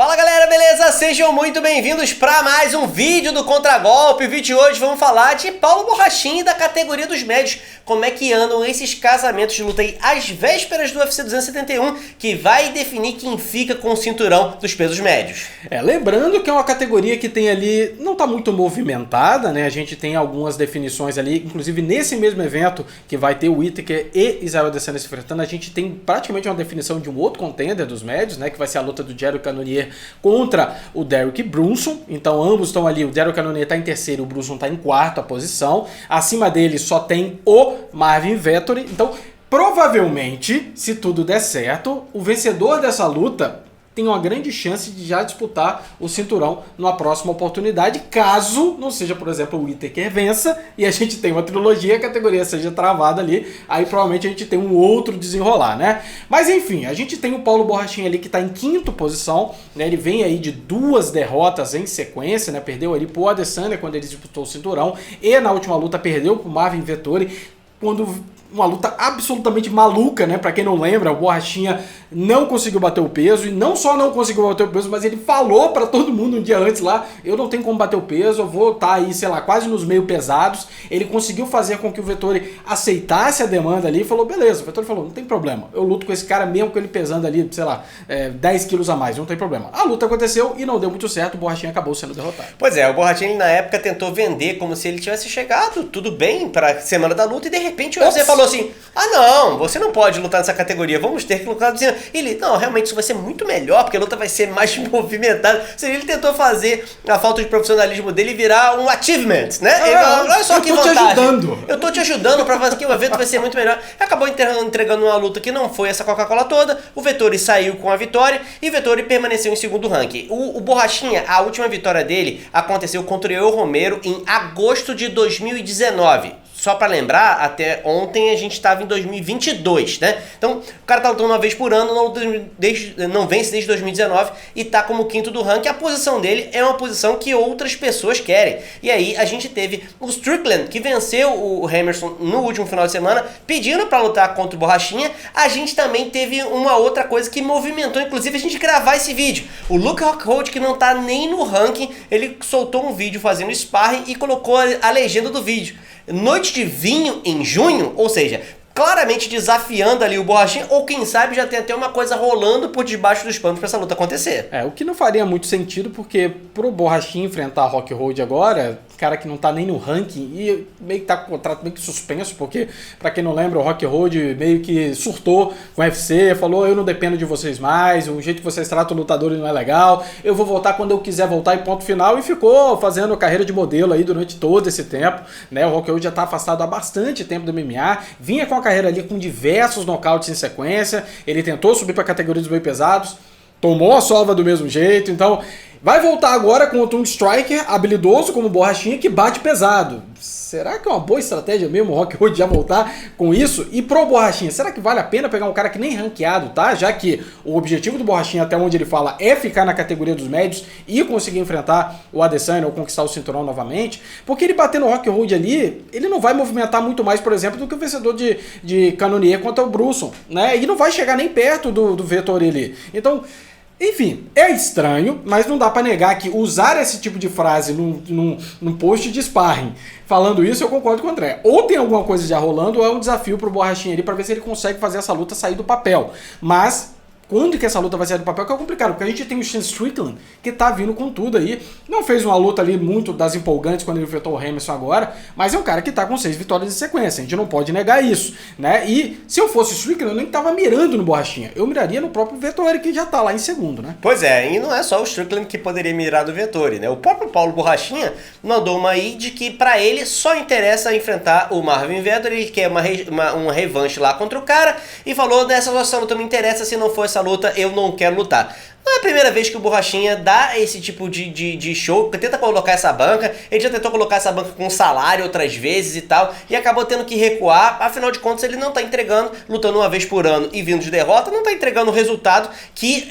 Fala galera, beleza? Sejam muito bem-vindos para mais um vídeo do Contragolpe. O vídeo de hoje vamos falar de Paulo Borrachinha da categoria dos médios. Como é que andam esses casamentos de luta aí às vésperas do UFC 271, que vai definir quem fica com o cinturão dos pesos médios. Lembrando que é uma categoria que tem ali, não tá muito movimentada, né? A gente tem algumas definições ali, inclusive nesse mesmo evento que vai ter o Whittaker e Israel Adesanya se enfrentando, a gente tem praticamente uma definição de um outro contender dos médios, né? Que vai ser a luta do Jared Cannonier contra o Derek Brunson. Então ambos estão ali, o Jared Cannonier está em terceiro, o Brunson está em quarta posição. Acima dele só tem o Marvin Vettori. Então provavelmente, se tudo der certo, o vencedor dessa luta tem uma grande chance de já disputar o cinturão numa próxima oportunidade, caso não seja, por exemplo, o Whittaker vença e a gente tem uma trilogia, a categoria seja travada ali, aí provavelmente a gente tem um outro desenrolar, né? Mas enfim, a gente tem o Paulo Borrachinha ali que está em quinta posição, né? Ele vem aí de 2 derrotas em sequência, né? Perdeu ali pro Adesanya quando ele disputou o cinturão e na última luta perdeu pro Marvin Vettori, uma luta absolutamente maluca, né? Pra quem não lembra, o Borrachinha não conseguiu bater o peso, e não só não conseguiu bater o peso, mas ele falou pra todo mundo um dia antes lá, eu não tenho como bater o peso, eu vou estar aí, sei lá, quase nos meio pesados. Ele conseguiu fazer com que o Vettori aceitasse a demanda ali e falou, beleza, o Vettori falou, não tem problema, eu luto com esse cara mesmo com ele pesando ali, sei lá, 10 quilos a mais, não tem problema. A luta aconteceu e não deu muito certo, o Borrachinha acabou sendo derrotado. Pois é, o Borrachinha na época tentou vender como se ele tivesse chegado tudo bem pra semana da luta e de repente o UFC falou assim, ah não, você não pode lutar nessa categoria, vamos ter que lutar assim. Ele, não, realmente isso vai ser muito melhor, porque a luta vai ser mais movimentada. Ou seja, ele tentou fazer a falta de profissionalismo dele virar um achievement, né? Ele falou, olha só que vantagem. Eu tô te ajudando pra fazer que o evento vai ser muito melhor. Acabou entregando uma luta que não foi essa Coca-Cola toda, o Vettori saiu com a vitória e o Vettori permaneceu em segundo ranking. O Borrachinha, a última vitória dele aconteceu contra o Yoel Romero em agosto de 2019. Só pra lembrar, até ontem a gente estava em 2022, né? Então, o cara tá lutando uma vez por ano, não vence desde 2019 e tá como quinto do ranking. A posição dele é uma posição que outras pessoas querem. E aí, a gente teve o Strickland, que venceu o Hammerson no último final de semana, pedindo pra lutar contra o Borrachinha. A gente também teve uma outra coisa que movimentou, inclusive, a gente gravar esse vídeo. O Luke Rockhold, que não tá nem no ranking, ele soltou um vídeo fazendo sparring e colocou a legenda do vídeo. Noite de vinho em junho, ou seja, claramente desafiando ali o Borrachinha, ou quem sabe já tem até uma coisa rolando por debaixo dos panos pra essa luta acontecer. O que não faria muito sentido, porque pro Borrachinha enfrentar Rockhold agora, cara que não tá nem no ranking e meio que tá com o contrato meio que suspenso, porque pra quem não lembra, o Rockhold meio que surtou com o UFC, falou, eu não dependo de vocês mais, o jeito que vocês tratam o lutador não é legal, eu vou voltar quando eu quiser voltar e ponto final, e ficou fazendo carreira de modelo aí durante todo esse tempo, né? O Rockhold já tá afastado há bastante tempo do MMA, vinha com a carreira ali com diversos nocautes em sequência, ele tentou subir pra categoria dos meio pesados, tomou a sova do mesmo jeito, então vai voltar agora contra um striker habilidoso como o Borrachinha que bate pesado. Será que é uma boa estratégia mesmo o Rockhold já voltar com isso? E pro Borrachinha, será que vale a pena pegar um cara que nem ranqueado, tá? Já que o objetivo do Borrachinha, até onde ele fala, é ficar na categoria dos médios e conseguir enfrentar o Adesanya ou conquistar o cinturão novamente, porque ele bater no Rockhold ali, ele não vai movimentar muito mais, por exemplo, do que o vencedor de Cannonier contra o Brunson, né? E não vai chegar nem perto do Vettori ali. Então, enfim, é estranho, mas não dá pra negar que usar esse tipo de frase num post de sparring, falando isso, eu concordo com o André. Ou tem alguma coisa já rolando, ou é um desafio pro Borrachinha ali pra ver se ele consegue fazer essa luta sair do papel. Mas quando que essa luta vai sair do papel que é complicado, porque a gente tem o Sean Strickland que tá vindo com tudo aí, não fez uma luta ali muito das empolgantes quando ele enfrentou o Hammerson agora, mas é um cara que tá com 6 vitórias em sequência, a gente não pode negar isso, né? E se eu fosse o Strickland, eu nem tava mirando no Borrachinha, eu miraria no próprio Vettori que já tá lá em segundo, né? Pois é, e não é só o Strickland que poderia mirar do Vettori, né? O próprio Paulo Borrachinha mandou uma aí de que pra ele só interessa enfrentar o Marvin Vettori, ele quer uma revanche lá contra o cara e falou, essa luta não me interessa, se não for essa luta, eu não quero lutar. Não é a primeira vez que o Borrachinha dá esse tipo de show, tenta colocar essa banca, ele já tentou colocar essa banca com salário outras vezes e tal, e acabou tendo que recuar, afinal de contas ele não tá entregando, lutando uma vez por ano e vindo de derrota, não tá entregando o resultado que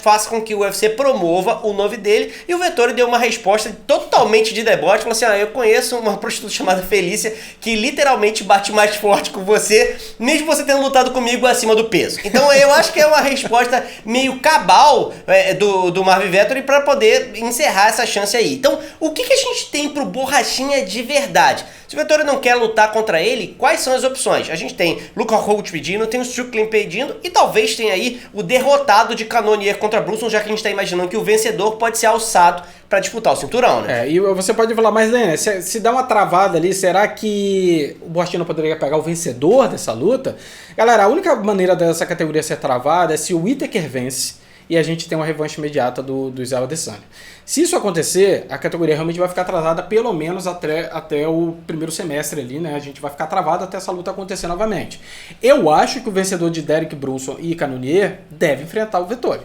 faça com que o UFC promova o nome dele, e o Vettori deu uma resposta totalmente de deboche, falou assim, eu conheço uma prostituta chamada Felícia, que literalmente bate mais forte com você, mesmo você tendo lutado comigo acima do peso. Então eu acho que é uma resposta meio cabal final do Marvin Vettori para poder encerrar essa chance aí. Então, o que a gente tem pro Borrachinha de verdade? Se o Vettori não quer lutar contra ele, quais são as opções? A gente tem Luke Rockhold pedindo, tem o Strickland pedindo e talvez tenha aí o derrotado de Cannonier contra Brunson, já que a gente tá imaginando que o vencedor pode ser alçado para disputar o cinturão, né? E você pode falar, mas né, se dá uma travada ali, será que o Borrachinha não poderia pegar o vencedor dessa luta? Galera, a única maneira dessa categoria ser travada é se o Whittaker vence e a gente tem uma revanche imediata do Israel Adesanya. Se isso acontecer, a categoria realmente vai ficar atrasada pelo menos até o primeiro semestre ali, né? A gente vai ficar travado até essa luta acontecer novamente. Eu acho que o vencedor de Derek Brunson e Cannonier deve enfrentar o Vettori.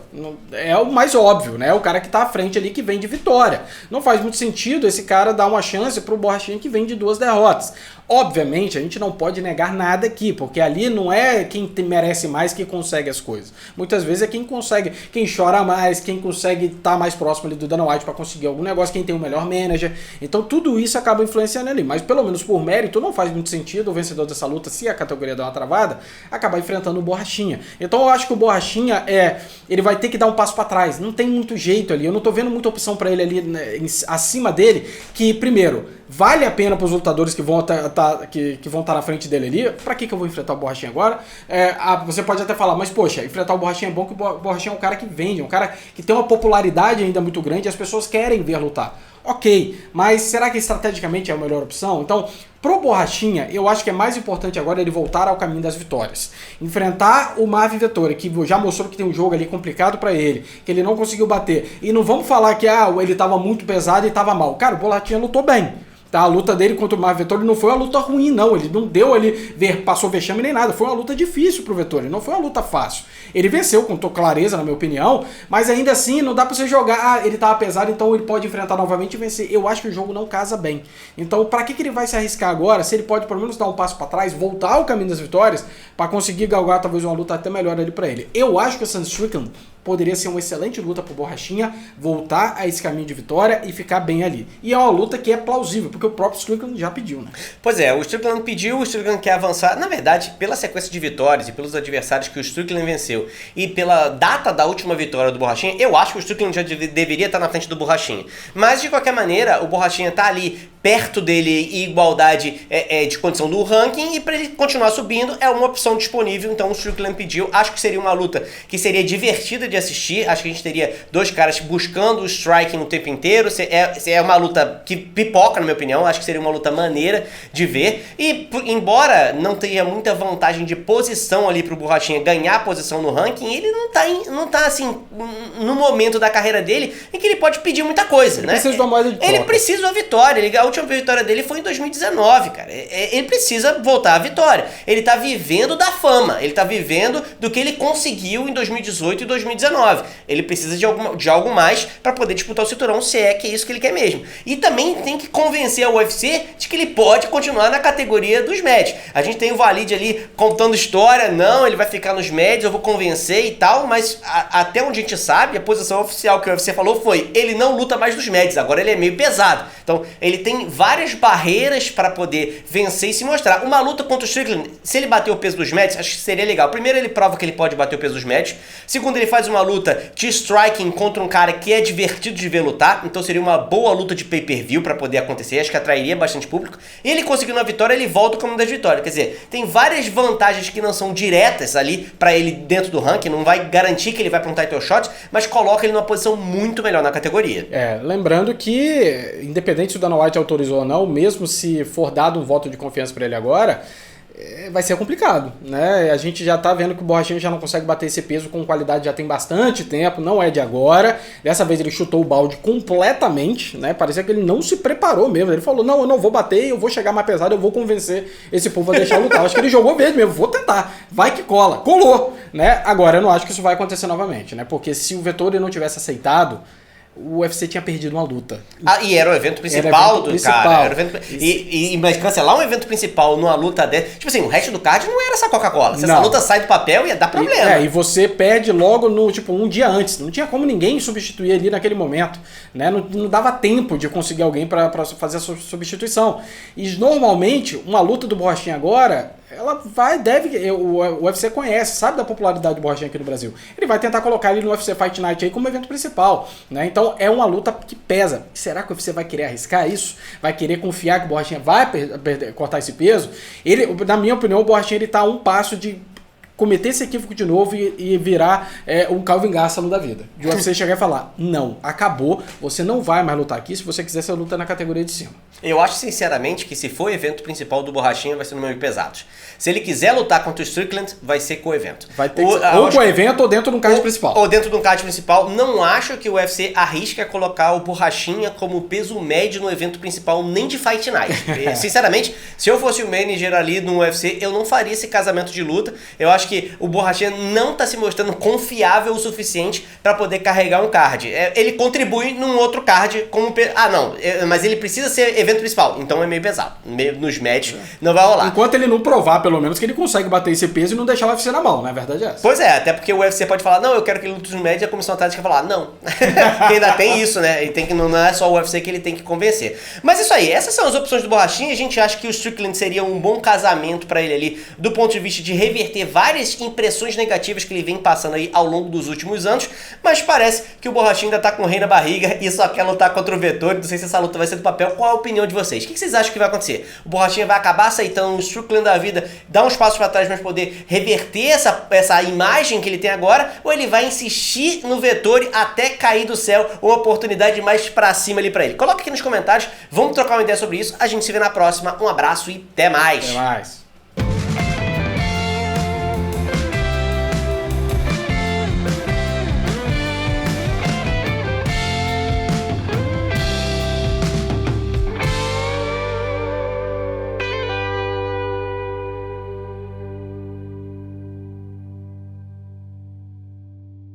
É o mais óbvio, né? É o cara que tá à frente ali que vem de vitória. Não faz muito sentido esse cara dar uma chance pro Borrachinha que vem de 2 derrotas. Obviamente, a gente não pode negar nada aqui, porque ali não é quem merece mais que consegue as coisas. Muitas vezes é quem consegue, quem chora mais, quem consegue estar mais próximo ali do Dana White para conseguir algum negócio, quem tem o melhor manager. Então tudo isso acaba influenciando ali. Mas pelo menos por mérito não faz muito sentido o vencedor dessa luta, se a categoria der uma travada, acabar enfrentando o Borrachinha. Então eu acho que o Borrachinha ele vai ter que dar um passo para trás. Não tem muito jeito ali. Eu não tô vendo muita opção para ele ali, né, acima dele, que primeiro vale a pena para os lutadores que vão estar na frente dele ali. Pra que eu vou enfrentar o Borrachinha agora? Você pode até falar, mas poxa, enfrentar o Borrachinha é bom, que o Borrachinha é um cara que vende, um cara que tem uma popularidade ainda muito grande e as pessoas querem ver lutar. Ok, mas será que estrategicamente é a melhor opção? Então, pro Borrachinha, eu acho que é mais importante agora ele voltar ao caminho das vitórias. Enfrentar o Marvin Vettori, que já mostrou que tem um jogo ali complicado pra ele, que ele não conseguiu bater. E não vamos falar que ele tava muito pesado e tava mal. Cara, o Borrachinha lutou bem. Tá, a luta dele contra o Marvin Vettori não foi uma luta ruim, não. Ele não deu passou vexame nem nada. Foi uma luta difícil pro Vettori, não foi uma luta fácil. Ele venceu com clareza, na minha opinião, mas ainda assim não dá pra você jogar, ele tava pesado, então ele pode enfrentar novamente e vencer. Eu acho que o jogo não casa bem. Então, pra que ele vai se arriscar agora, se ele pode pelo menos dar um passo pra trás, voltar ao caminho das vitórias, pra conseguir galgar talvez uma luta até melhor ali pra ele. Eu acho que o Sam Strickland poderia ser uma excelente luta pro Borrachinha voltar a esse caminho de vitória e ficar bem ali. E é uma luta que é plausível, porque o próprio Strickland já pediu, né? Pois é, o Strickland pediu, o Strickland quer avançar. Na verdade, pela sequência de vitórias e pelos adversários que o Strickland venceu e pela data da última vitória do Borrachinha, eu acho que o Strickland já deveria estar na frente do Borrachinha. Mas, de qualquer maneira, o Borrachinha tá ali perto dele e igualdade de condição do ranking, e para ele continuar subindo é uma opção disponível. Então o Strickland pediu. Acho que seria uma luta que seria divertida de assistir. Acho que a gente teria dois caras buscando o striking o tempo inteiro. É uma luta que pipoca, na minha opinião. Acho que seria uma luta maneira de ver. E embora não tenha muita vantagem de posição ali pro Borrachinha ganhar posição no ranking, ele não tá assim no momento da carreira dele em que ele pode pedir muita coisa, né? Precisa de uma moeda de troca. Ele precisa de uma vitória. A última vitória dele foi em 2019, cara. Ele precisa voltar à vitória. Ele tá vivendo da fama. Ele tá vivendo do que ele conseguiu em 2018 e 2019. Ele precisa de algo mais para poder disputar o cinturão, se é que é isso que ele quer mesmo. E também tem que convencer a UFC de que ele pode continuar na categoria dos médios. A gente tem o Valide ali contando história. Não, ele vai ficar nos médios, eu vou convencer e tal, mas até onde a gente sabe, a posição oficial que o UFC falou foi: ele não luta mais nos médios, agora ele é meio pesado. Então, ele tem várias barreiras para poder vencer e se mostrar. Uma luta contra o Strickland, se ele bater o peso dos médios, acho que seria legal. Primeiro, ele prova que ele pode bater o peso dos médios. Segundo, ele faz uma luta de striking contra um cara que é divertido de ver lutar. Então seria uma boa luta de pay-per-view para poder acontecer. Acho que atrairia bastante público. E ele conseguindo a vitória, ele volta como das vitórias. Quer dizer, tem várias vantagens que não são diretas ali para ele dentro do ranking. Não vai garantir que ele vai para um title shot, mas coloca ele numa posição muito melhor na categoria. Lembrando que, independente se o Dana White autorizou ou não, mesmo se for dado um voto de confiança para ele agora, vai ser complicado, né? A gente já tá vendo que o Borrachinha já não consegue bater esse peso com qualidade já tem bastante tempo, não é de agora. Dessa vez ele chutou o balde completamente, né? Parecia que ele não se preparou mesmo. Ele falou: não, eu não vou bater, eu vou chegar mais pesado, eu vou convencer esse povo a deixar lutar. Acho que ele jogou mesmo, vou tentar, vai que cola. Colou, né? Agora eu não acho que isso vai acontecer novamente, né? Porque se o Vettori não tivesse aceitado, o UFC tinha perdido uma luta. E era o evento principal do cara. Mas cancelar um evento principal numa luta dessa... Tipo assim, o resto do card não era essa Coca-Cola. Se essa luta sai do papel, ia dar problema. E você perde logo um dia antes. Não tinha como ninguém substituir ali naquele momento. Né? Não dava tempo de conseguir alguém para fazer a substituição. E normalmente, uma luta do Borrachinha agora... ela o UFC conhece, sabe da popularidade do Borrachinha aqui no Brasil. Ele vai tentar colocar ele no UFC Fight Night aí como evento principal, né? Então é uma luta que pesa. Será que o UFC vai querer arriscar isso? Vai querer confiar que o Borrachinha vai cortar esse peso? Ele, na minha opinião, o Borrachinha ele tá a um passo de cometer esse equívoco de novo e virar um Calvin Gastelum da vida. De UFC chegar e falar, não, acabou, você não vai mais lutar aqui, se você quiser você luta na categoria de cima. Eu acho sinceramente que se for o evento principal do Borrachinha vai ser no meio pesado. Se ele quiser lutar contra o Strickland, vai ser co-evento. Vai ter ou co-evento ou dentro de um card principal. Ou dentro de um card principal. Não acho que o UFC arrisca colocar o Borrachinha como peso médio no evento principal, nem de Fight Night. Sinceramente, se eu fosse o manager ali no UFC, eu não faria esse casamento de luta. Eu acho que o Borrachinha não está se mostrando confiável o suficiente para poder carregar um card. Ele contribui num outro card como... mas ele precisa ser evento principal, então é meio pesado. Nos médios não vai rolar. Enquanto ele não provar, pelo menos, que ele consegue bater esse peso e não deixar o UFC na mão, né? A verdade é essa. Pois é, até porque o UFC pode falar, não, eu quero que ele lute nos médios, e a comissão tática falar, não. Ainda tem isso, né? E tem que, não é só o UFC que ele tem que convencer. Mas isso aí, essas são as opções do Borrachinha. A gente acha que o Strickland seria um bom casamento para ele ali, do ponto de vista de reverter várias impressões negativas que ele vem passando aí ao longo dos últimos anos, mas parece que o Borrachinha ainda tá com o rei na barriga e só quer lutar contra o Vettori. Não sei se essa luta vai ser do papel. Qual a opinião de vocês? O que vocês acham que vai acontecer? O Borrachinha vai acabar aceitando o Strickland da vida, dar uns passos para trás para poder reverter essa imagem que ele tem agora, ou ele vai insistir no Vettori até cair do céu uma oportunidade mais pra cima ali pra ele? Coloca aqui nos comentários, vamos trocar uma ideia sobre isso. A gente se vê na próxima. Um abraço e até mais. Até mais.